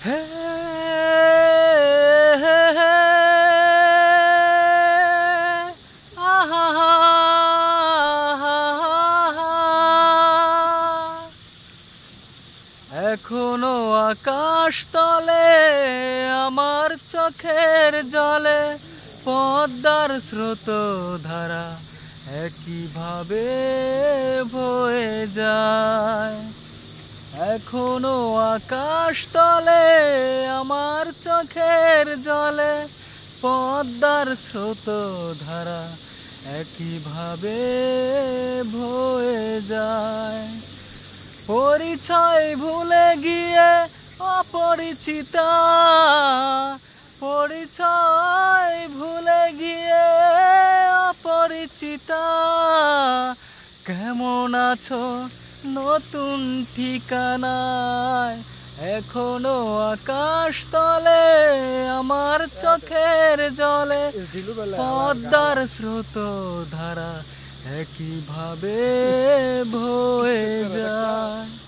হে এখনো আকাশ তলে আমার চোখের জলে পদ্মার স্রোত ধারা একইভাবে বয়ে যায়। এখনো আকাশ তলে আমার চোখের জলে পদ্মার স্রোত ধারা একইভাবে বয়ে যায়। পরিচয় ভুলে গিয়ে অপরিচিতা, পরিচয় ভুলে গিয়ে অপরিচিতা, কেমন আছো নতুন ঠিকানায়? এখনো আকাশ তলে আমার চোখের জলে পদ্মার স্রোত ধারা একইভাবে বয়ে যায়।